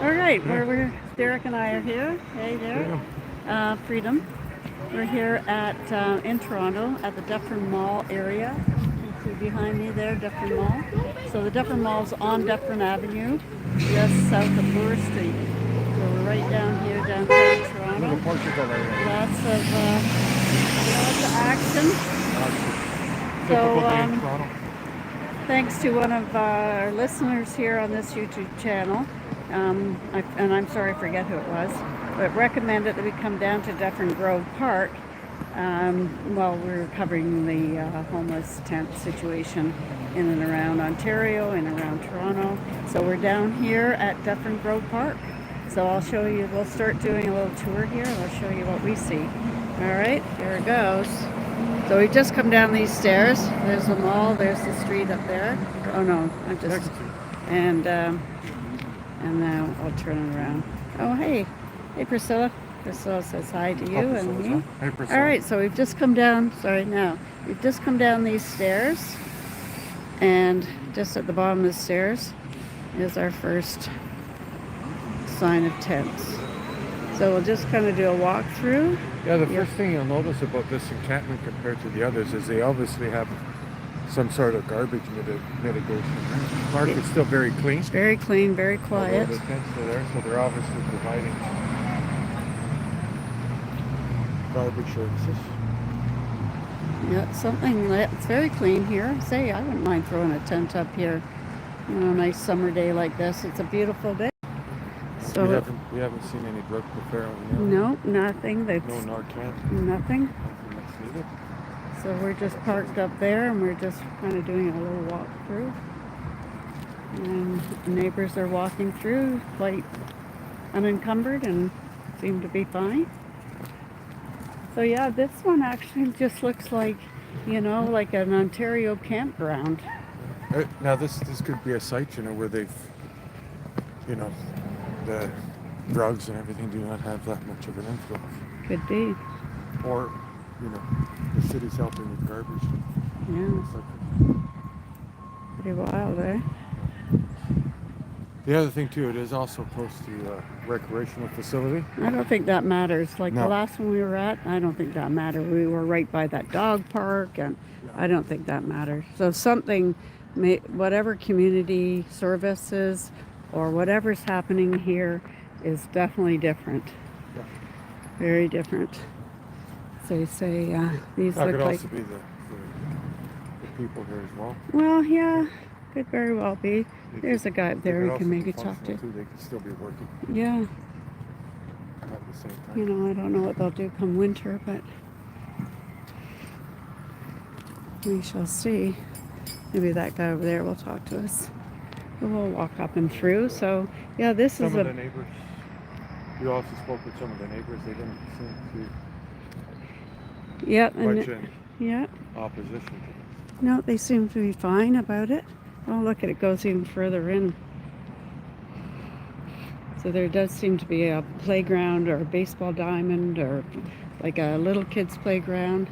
All right, Derek and I are here. Hey there, Freedom. We're here at in Toronto at the Dufferin Mall area. You can see behind me there, Dufferin Mall. So the Dufferin Mall's on Dufferin Avenue, just south of Bloor Street. So we're right down here, downtown Toronto. Lots of action. So thanks to one of our listeners here on this YouTube channel, and I'm sorry, I forget who it was, but recommended that we come down to Dufferin Grove Park while we're covering the homeless tent situation in and around Ontario and around Toronto. So we're down here at Dufferin Grove Park. So I'll show you, we'll start doing a little tour here and I'll show you what we see. All right, here it goes. So we just come down these stairs. There's the mall. There's the street up there. Oh no, I'm just and now I'll turn it around. Oh hey, Priscilla. Priscilla says hi to you and me. Hey Priscilla. All right, so we've just come down. We've just come down these stairs, and just at the bottom of the stairs is our first sign of tents. So we'll just kind of do a walkthrough. Yeah, the first thing you'll notice about this encampment compared to the others is they obviously have some sort of garbage mitigation. The park is still very clean. It's very clean, very quiet. The tents are there, so they're obviously providing garbage services. Yeah, it's very clean here. Say, I wouldn't mind throwing a tent up here. You know, a nice summer day like this. It's a beautiful day. So we haven't seen any drug preparing. No, nothing. No Narcan. Nothing. Nothing that's needed. So we're just parked up there, and we're just kind of doing a little walk through. And the neighbors are walking through quite unencumbered and seem to be fine. So yeah, this one actually just looks like, you know, like an Ontario campground. Now this could be a site, you know, where they've, you know, the drugs and everything do not have that much of an influence. Could be. Or, you know, the city's helping with garbage. Yeah. Pretty wild, eh? The other thing too, it is also close to a recreational facility. I don't think that matters. Like No. The last one we were at, I don't think that mattered. We were right by that dog park, and I don't think that matters. So whatever community services or whatever's happening here is definitely different. Yeah. Very different. So you say these That look could like... also be the people here as well. Well, yeah, could very well be. There's a guy up there we can maybe talk to. They could still be working. Yeah. At the same time. You know, I don't know what they'll do come winter, but we shall see. Maybe that guy over there will talk to us. We'll walk up and through. So, yeah, this some is of the neighbors. You also spoke with some of the neighbors. They didn't seem to opposition to this. No, they seem to be fine about it. Oh, look at it, goes even further in. So there does seem to be a playground or a baseball diamond or like a little kids playground.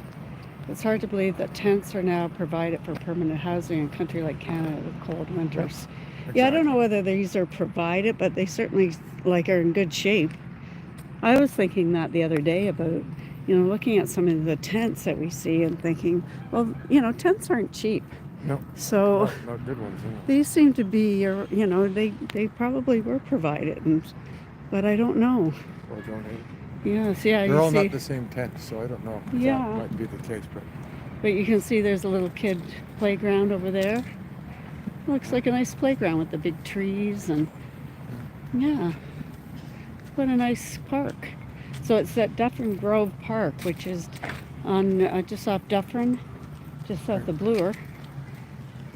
It's hard to believe that tents are now provided for permanent housing in a country like Canada with cold winters. Exactly. Yeah, I don't know whether these are provided, but they certainly are in good shape. I was thinking that the other day about, you know, looking at some of the tents that we see and thinking, well, you know, tents aren't cheap. No. So not good ones. Yeah. These seem to be, you know, they probably were provided, but I don't know. Or donated. Yes, yeah. They're all not the same tent, so I don't know if yeah. that might be the case. But you can see there's a little kid playground over there. Looks like a nice playground with the big trees and yeah. It's quite a nice park. So it's at Dufferin Grove Park, which is on just off Dufferin, just south of Bloor.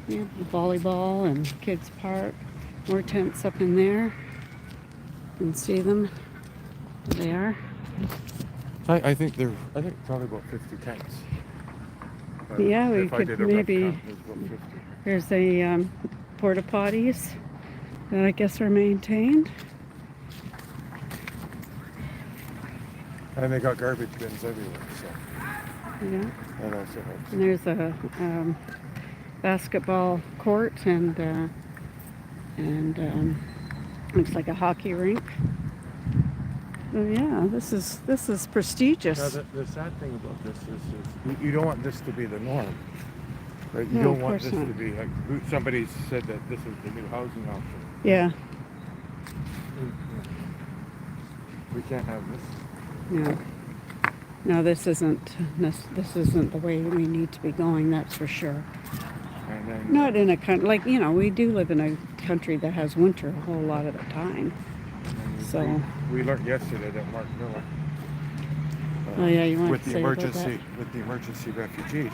Yeah, volleyball and kids park. More tents up in there. You can see them. There they are. I think probably about 50 tents. Yeah, we could maybe. There's a porta potties that I guess are maintained. And they got garbage bins everywhere, so yeah. That also helps. And there's a basketball court and Looks like a hockey rink. Oh, yeah, this is prestigious. Now, the sad thing about this is you don't want this to be the norm, right? You No, don't of want course this not. to be like somebody said that this is the new housing option. Yeah. We can't have this. No. No, this isn't the way we need to be going. That's for sure. And then, Not in a country like we do live in a country that has winter a whole lot of the time. So. We learned yesterday that Mark Miller. Oh yeah, you want with to the say emergency about with the emergency refugees.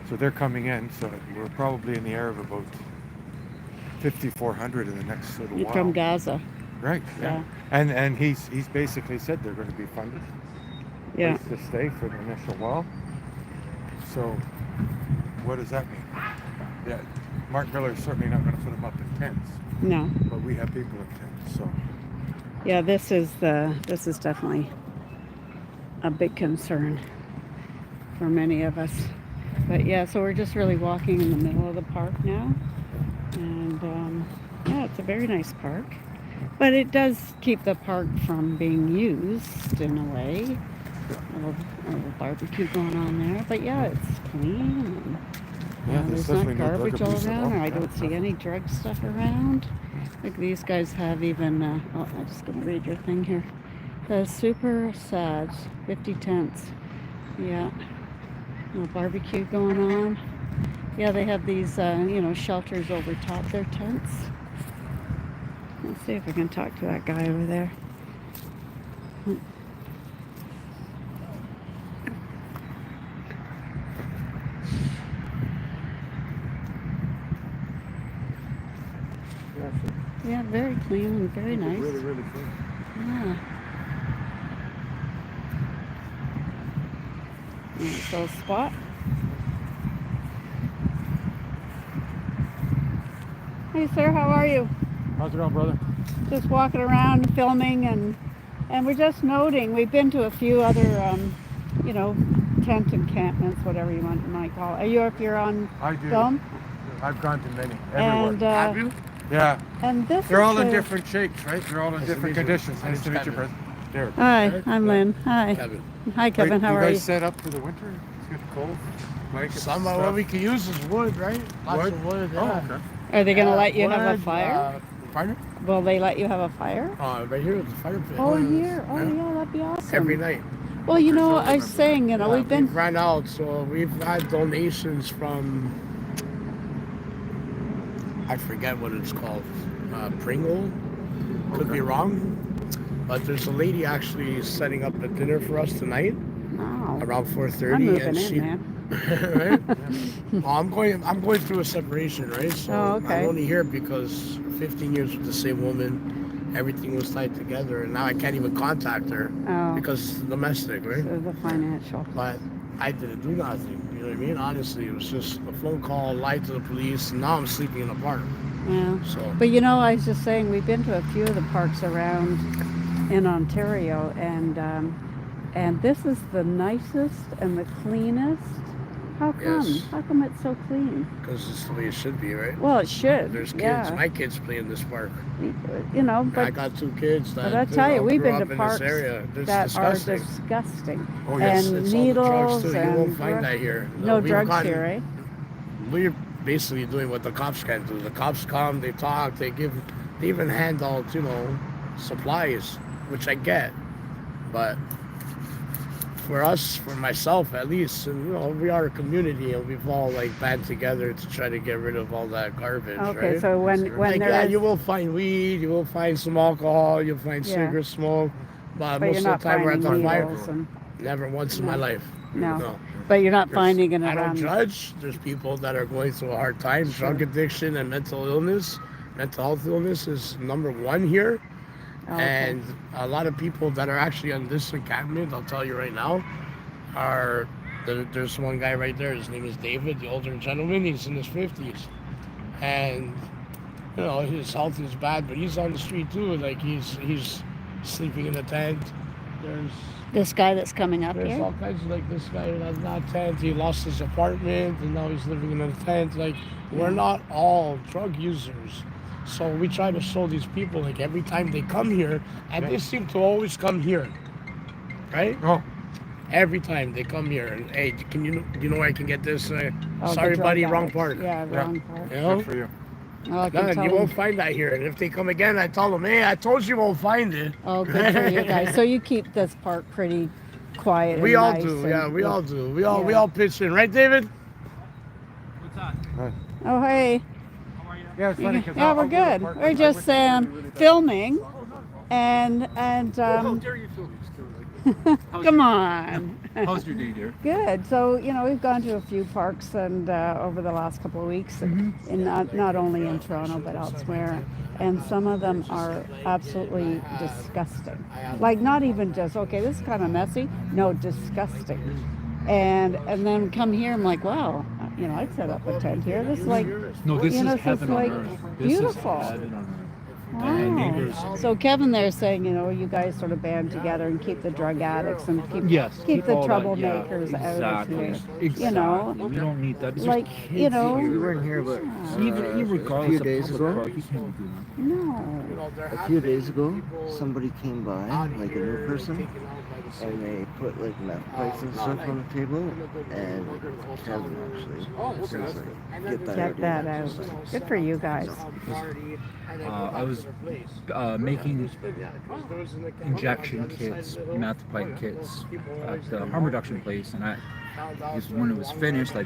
So they're coming in. So we're probably in the air of about 5,400 in the next little that? while. From Gaza. Right. Yeah. And he's basically said they're going to be funded. Yeah. Place to stay for the initial while. So what does that mean? Yeah. Mark Miller's certainly not going to put them up in tents. No. But we have people in tents. So. Yeah, this is definitely a big concern for many of us. But yeah, so we're just really walking in the middle of the park now, and yeah, it's a very nice park. But it does keep the park from being used in a way. A little barbecue going on there, but yeah, it's clean. And, there's there's not definitely no drug garbage all abuse at around, all. or I don't see any drug stuff around. Like these guys have even, I'm just going to read your thing here. The super sad 50 tents. Yeah. No barbecue going on. Yeah, they have these, shelters over top their tents. Let's see if I can talk to that guy over there. Yeah, very clean and very nice. Really, really clean. Yeah. So spot. Hey sir, how are you? How's it going, brother? Just walking around filming and we're just noting we've been to a few other tent encampments, whatever you might call it. Are you if you're on I do. film? I've gone to many. And Everywhere. Have you? Yeah. and this They're is all in the- different shapes, right? They're all in different conditions. Nice to meet you, brother. Derek. Hi, I'm Lynn. Hi. Kevin. Hi Kevin, how you are you? guys set up for the winter? It's getting cold. Blankets Some and of what stuff. we can use is wood, right? Lots Wood? of wood, Oh, yeah. okay. Are they gonna let you have a Wood, fire? Pardon? Will they let you have a fire? Right here is the fire pit. Oh, here. Oh, Yeah. yeah, that'd be awesome. Every night. Well, I was saying, we've been. We've run out, so we've had donations from, I forget what it's called, Pringle. Could be wrong. But there's a lady actually setting up a dinner for us tonight Wow. around 4:30. I'm moving and in, she, man. right? Well, I'm going through a separation, right? So Oh, okay. I'm only here because 15 years with the same woman, everything was tied together, and now I can't even contact her Oh, because it's domestic, right? so the financial. But I didn't do nothing. You know what I mean? Honestly, it was just a phone call, lied to the police, and now I'm sleeping in a park. Yeah. So But I was just saying, we've been to a few of the parks around in Ontario, and this is the nicest and the cleanest. How come? Yes. How come it's so clean? because it's the way it should be, right? Well, it should. There's kids. Yeah. My kids play in this park. I I got 2 kids that but I tell you, we've grew been up to in parks this area. It's that disgusting. are disgusting. Oh, yes. And It's all the drugs needles too. You and won't find that here. no We've drugs gotten- here, eh? We're basically doing what the cops can't do. The cops come, they talk, they even hand out, supplies, which I get. But for us, for myself at least, and we are a community, and we've all band together to try to get rid of all that garbage. Okay, right? so when Like, there yeah, is, you will find weed, you will find some alcohol, you'll find Yeah. cigarette smoke, but but most you're of not the time we're at finding the fire. needles and Never once in No. my life. no. But you're not finding it I don't around. judge. There's people that are going through a hard time. Sure. Drug addiction and mental illness. Mental health illness is number 1 here. Oh, okay. And a lot of people that are actually on this encampment, I'll tell you right now, there's one guy right there. His name is David, the older gentleman. He's in his 50s. And, his health is bad, but he's on the street too. Like, he's sleeping in a tent. This guy that's coming up There's here. all kinds of this guy that's not tent. He lost his apartment and now he's living in a tent. We're not all drug users. So we try to show these people, like, every time they come here, and they seem to always come here, right? Oh, Every time they come here, and hey, can you know where I can get this? Oh, the Sorry, drug buddy, wrong addicts. part. Yeah, Yeah. wrong part. You know? good for you. Oh, I can No, tell you them. won't find that here. And if they come again, I tell them, hey, I told you won't find it. Oh, good for you guys. So you keep this park pretty quiet. We and all nice do, and- yeah, we all do. We all Yeah. pitch in, right, David? Hi. Oh, hey. Yeah, it's funny 'cause Yeah, I'll we're go to the good. park We're and I just wish I was really bad. filming, and How dare you film me, Stuart? come on. How's your day, dear? Good. So we've gone to a few parks and over the last couple of weeks, Mm-hmm. and not only in Toronto but elsewhere. And some of them are absolutely disgusting. Like not even just okay, this is kind of messy. No, disgusting. And then come here, I'm like, wow, I'd set up a tent here. This is like, No, this you know, is it's heaven like on earth. This beautiful. is heaven on earth. Wow. And neighbors. So Kevin there saying, you guys sort of band together and keep the drug addicts and Yes, keep the all that, troublemakers out of exactly. here. Exactly. We don't need that. There's Like, kids you know, here. We weren't here, but Even a regardless few of days public ago, park, you can't be doing that. no. a few days ago, somebody came by, like a new person, and they put like meth pipes and stuff on the table, and Kevin actually was like, get that Get out. that out. Good for you guys. I was making injection kits, meth pipe kits at the harm reduction place, and just when it was finished, I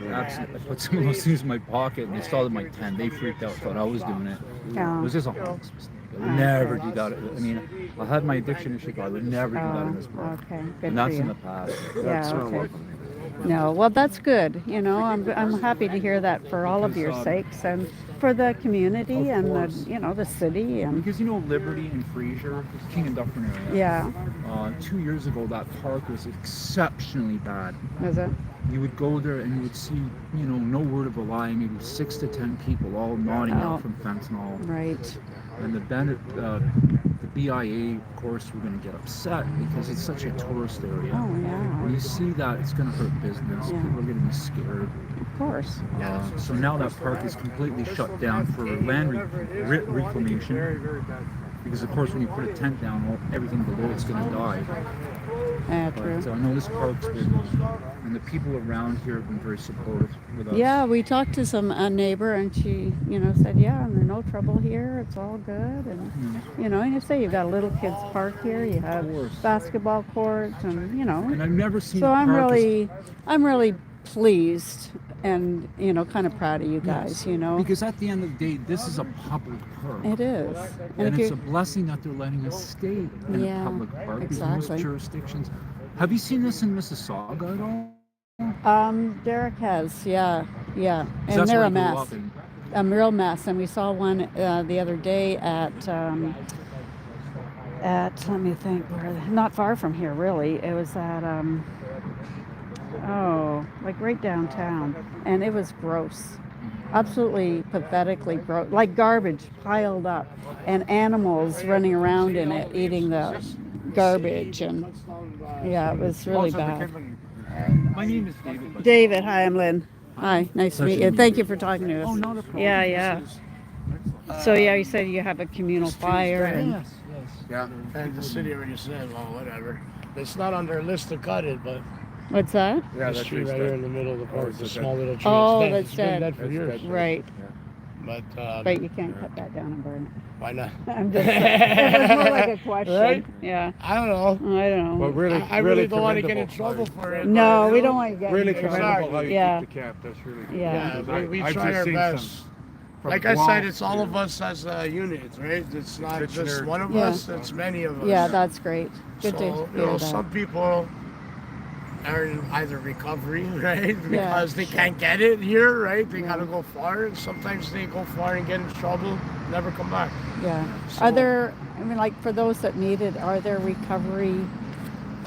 put some of those things in my pocket, and they saw it in my tent. They freaked out, thought I was doing it. Yeah. It was just a harmless mistake. I would never do that. I mean, I had my addiction issue, but I would never do that in this park. Okay, good And for that's in you. the past. Yeah, okay. No, well, that's good. I'm happy to hear that for all of your sakes and for the community and the city and Because Liberty and Fraser, King and Dufferin area. yeah, 2 years ago, that park was exceptionally bad. is it? You would go there and you would see, no word of a lie, maybe 6 to 10 people all nodding Oh. out from fentanyl. Right. And the BIA, of course, were going to get upset because it's such a tourist area. Oh yeah, When you see that, it's going to hurt business. Yeah. People are going to be scared. of course. So now that park is completely shut down for land reclamation. Because of course, when you put a tent down, everything below it's going to die. Yeah, true. But I know this park's been, and the people around here have been very supportive with us. Yeah, we talked to a neighbor, and she, said, yeah, and there's no trouble here. It's all good, and and you say you've got a little kids park here. You have course. basketball courts, and And I've never seen. So a I'm park really pleased, and kind of proud of you guys. Because at the end of the day, this is a public park. It is, And if it's you a blessing that they're letting us stay in Yeah, a public park. Because exactly. most jurisdictions. Have you seen this in Mississauga at all? Derek has, yeah, 'Cause and that's they're where a I grew mess. up in. A real mess, and we saw one the other day at let me think, not far from here really. It was at like right downtown, and it was gross, absolutely pathetically gross, like garbage piled up, and animals running around in it eating the garbage, and yeah, it was really Also, bad. My name is David. David, hi, I'm Lynn. Hi, nice to meet you. Thank you for talking to us. Oh, not a problem. Yeah. So yeah, you said you have a communal fire, and Yes. Yeah. And the city already said, well, whatever. It's not on their list to cut it, but what's that? Yeah, the that's tree right here in the middle of the park, it's the dead. small little tree. Oh, it's dead. that's It's been dead. dead for That's years. dead. Right, But you can't cut that down and burn why not? it. I'm just. It was more like a question. Right? Yeah, I don't know. I don't know. But really, I really don't want to get in commendable. trouble for it. No, but, we you know, don't want to get. Really into trouble. commendable how you Yeah. keep the camp. That's really good. Yeah. Yeah, we I've try just our seen best. some from Like I said, Guam it's all of to us as a unit, right? It's not just Kitchener. one of Yeah. us, it's many of us. Yeah, that's great. Good so, to you hear know, that. some people are in either recovery, right? Because they sure. can't get it here, right? They Yeah. gotta go far, and sometimes they go far and get in trouble, never come back. Yeah. So- Are there? I mean, like for those that need it, are there recovery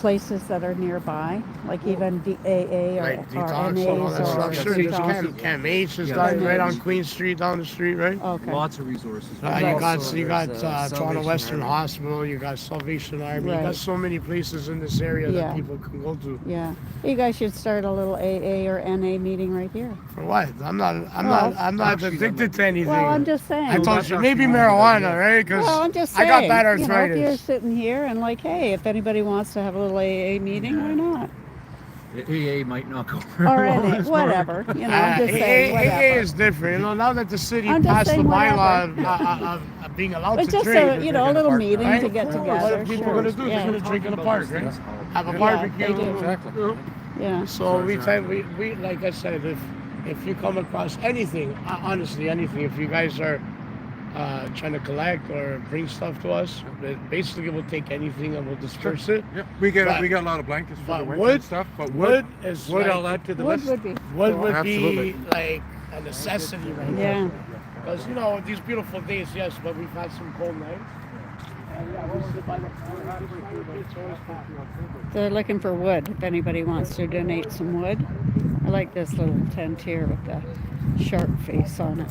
places that are nearby, like even AA Like or detox and all that NAs stuff. or Sure, there's detox. Cam H is Yeah. right Cam on H. Queen Street, down the street, right? Okay. Lots of resources. You Also, got there's, Toronto Salvation Western Army. Hospital, you got Salvation Army, you Right. got so many places in this area Yeah. that people can go to. Yeah. You guys should start a little AA or NA meeting right here. For what? I'm not Actually, addicted to anything. Well, I'm just saying. I told that's you, maybe actually not a good marijuana, idea. right? Because Well, I'm just I saying. got bad You know, if you're arthritis. sitting here and like, hey, if anybody wants to have a little AA meeting, why not? The AA might not go very Or well NA, this morning. whatever. You know, I'm just saying, AA whatever. is different. You know, now that the city I'm just passed the saying bylaw whatever. of being allowed But to just drink, a, you know, a little meeting right? to get What together. are people Sure. going to do? They're Yeah. going to drink in the park, right? Have a Yeah, barbecue. they do. Exactly. Yeah. So we like I said, if you come across anything, honestly anything, if you guys are trying to collect or bring stuff to us, basically we'll take anything and we'll disperse it. Yeah, we get But- a lot of blankets for the but winter wood- and stuff. But wood is wood like- I'll add to the Wood list. would be. Wood cool. would Absolutely. be like a necessity right now. Yeah. Because, you know, these beautiful days, yes, but we've had some cold nights. And yeah, we sit by the fire, it's always happy. They're looking for wood. If anybody wants to donate some wood, I like this little tent here with the shark face on it.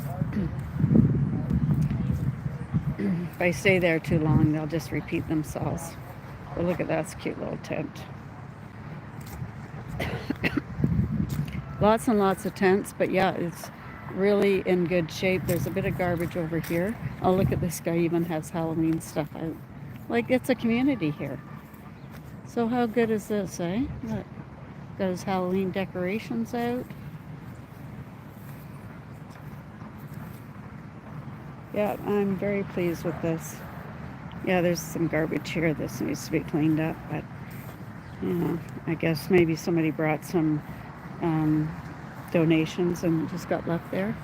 If I stay there too long, they'll just repeat themselves. But look at that cute little tent. Lots and lots of tents, but yeah, it's really in good shape. There's a bit of garbage over here. Oh, look at this guy even has Halloween stuff out. Like, it's a community here. So how good is this, eh? Look, got his Halloween decorations out. Yeah, I'm very pleased with this. Yeah, there's some garbage here. This needs to be cleaned up, but you know, I guess maybe somebody brought some donations and just got left there.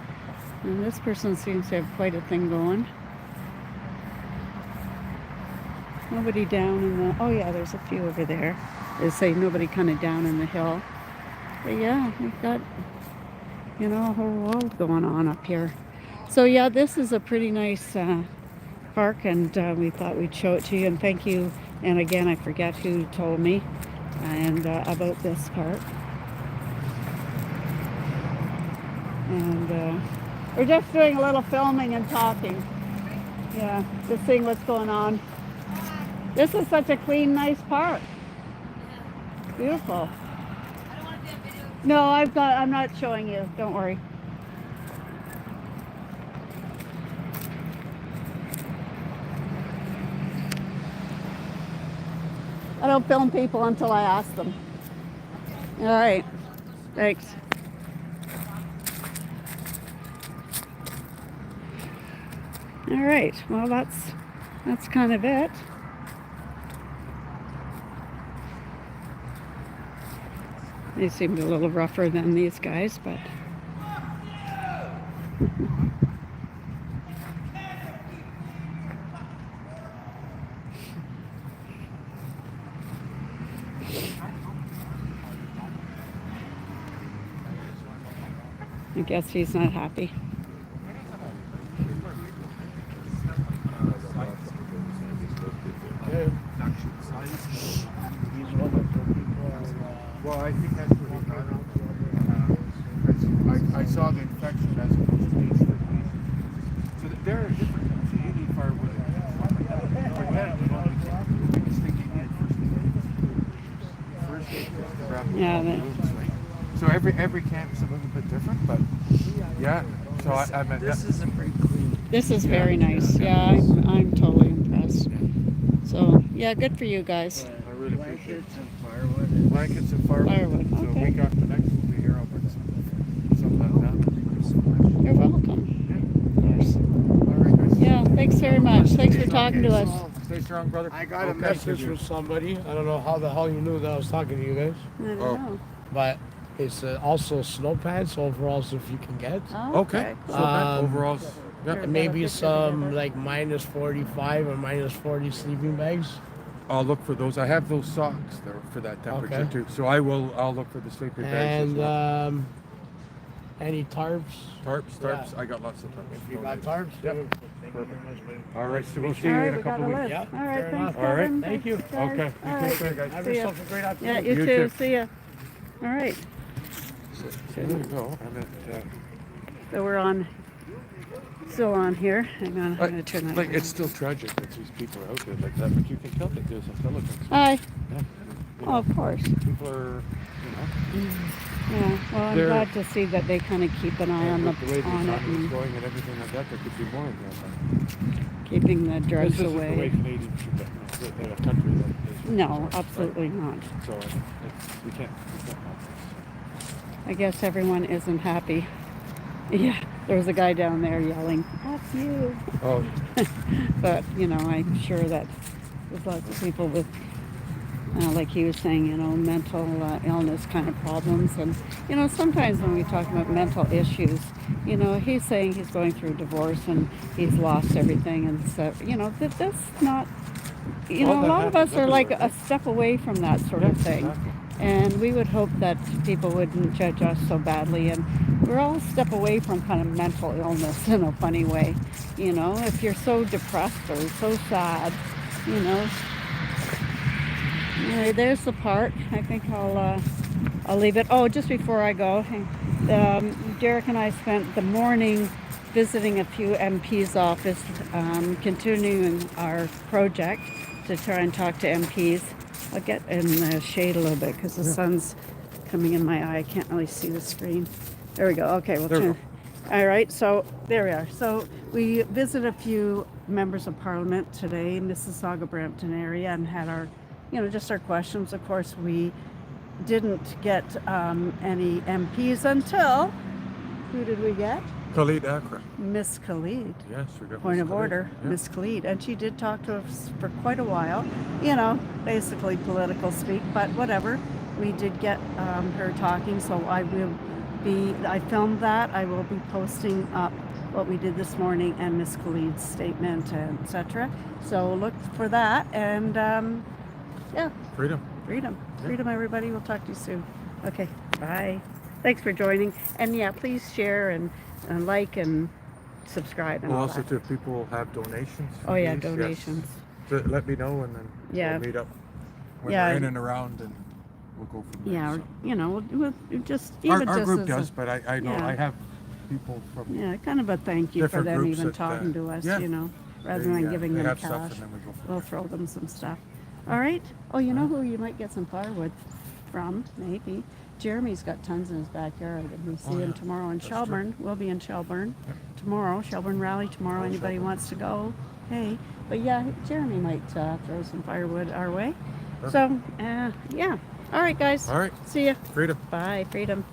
And this person seems to have quite a thing going. Nobody down in the, oh yeah, there's a few over there. They say nobody kind of down in the hill. But yeah, we've got, you know, a whole world going on up here. So yeah, this is a pretty nice park, and we thought we'd show it to you. And thank you. And again, I forget who told me and about this park. And we're just doing a little filming and talking. Yeah, just seeing what's going on. This is such a clean, nice park. Beautiful. No, I'm not showing you. Don't worry. I don't film people until I ask them. All right. Thanks. All right. Well, that's kind of it. They seemed a little rougher than these guys, but I guess he's not happy. Well, I think that's what he got. I saw the infection as opposed to the so there are different things. So you need firewood. But then, you know, the biggest thing you need first aid is to wrap Yeah, all the but- wounds, right? So every camp is a little bit different, but yeah. So I meant This that. is a pretty clean. This is very nice. Yeah, I'm totally impressed. So yeah, good for you guys. I really appreciate it. Blankets and firewood. Blankets and firewood. Firewood, So okay. week after next we'll be here. I'll bring something like that. You're welcome. Of course. All right, guys. Yeah, thanks very much. Thanks for talking to us. Stay strong, brother. I got a Okay. message from somebody. I don't know how the hell you knew that I was talking to you guys, I don't Oh. know. but it's also snow pants, overalls if you can get. Oh, Okay. So that overalls. Yep. Here. And maybe some like minus 45 or minus 40 sleeping bags. I'll look for those. I have those socks that are for that temperature Okay. too. So I'll look for the sleeping bags as And well. any tarps. Tarps. yeah. I got lots of tarps. If you got tarps, Yep. they All right, so we'll see All you right, in a we got couple a weeks. list. Yeah, All right, fair thanks, enough. All right. Kevin. Thank you. Thanks, guys. Okay, All you take right. care, guys. Have See ya. yourself a great afternoon. Yeah, you You too. too. See ya. All right. There you go. And it, So we're on, still on here. Hang on, I'm going to turn that like, down. it's still tragic that these people are out there like that, but you can tell that there's intelligence. Hi. Yeah. You Oh, know, of course. people are, Yeah, well, I'm They're- glad to see that they kind of keep an eye on with the way the on it economy is and going and everything like that, there could be more of that. keeping the drugs This isn't the way away. Canadians should be. They're a country that is. No, right? absolutely not. So we can't have this. I guess everyone isn't happy. Yeah, there was a guy down there yelling, "That's you!" Oh, But you know, I'm sure that there's lots of people with, like he was saying, you know, mental illness kind of problems, and you know, sometimes when we talk about mental issues, you know, he's saying he's going through a divorce and he's lost everything, and so you know, that's not. You Well, know, a that lot of us happens are like everywhere, a step away from that sort of thing. exactly. And we would hope that people wouldn't judge us so badly. And we're all a step away from kind of mental illness in a funny way. You know, if you're so depressed or so sad, you know. Anyway, there's the park. I think I'll leave it. Oh, just before I go, Derek and I spent the morning visiting a few MPs' office, continuing our project to try and talk to MPs. I'll get in the shade a little bit because the sun's coming in my eye. I can't really see the screen. There we go. Okay, we'll There we turn. All right, so there we are. So we visited a few members of Parliament today, Mississauga, Brampton area, and had our, you know, just our questions. Of course, we didn't get any MPs until, who did we get? Khalid Akra. Miss Khalid. Yes, we got Point Miss of Khalid. order, Yeah. Miss Khalid. And she did talk to us for quite a while, you know, basically political speak, but whatever. We did get her talking, so I filmed that. I will be posting up what we did this morning and Miss Khalid's statement, etc. So look for that, and yeah, Freedom. freedom, everybody. We'll talk to you soon. Okay, bye. Thanks for joining, and yeah, please share and like and subscribe and Well, all also, that. if people have donations. Oh yeah, please, yes. donations. So let me know, and then Yeah. we'll meet up when Yeah. we're in and around, and we'll go from there. Yeah, so. you know, we'll just Our even just group as does, a, but I know yeah. I have people from yeah, kind of a thank you for different them groups even that, talking to us, yeah. you know, rather They, than giving they them have stuff, cash. and then we go from We'll there. throw them some stuff. All right. Oh, you know who you might get some firewood from? Maybe. Jeremy's got tons in his backyard, and we see Oh, him yeah. tomorrow in That's true. Shelburne. We'll be in Shelburne tomorrow. Shelburne Rally tomorrow. Oh, Anybody Shelburne. wants to go? Hey. But yeah, Jeremy might throw some firewood our way. Perfect. So, yeah. All right, guys. All right. See ya. Freedom. Bye. Freedom.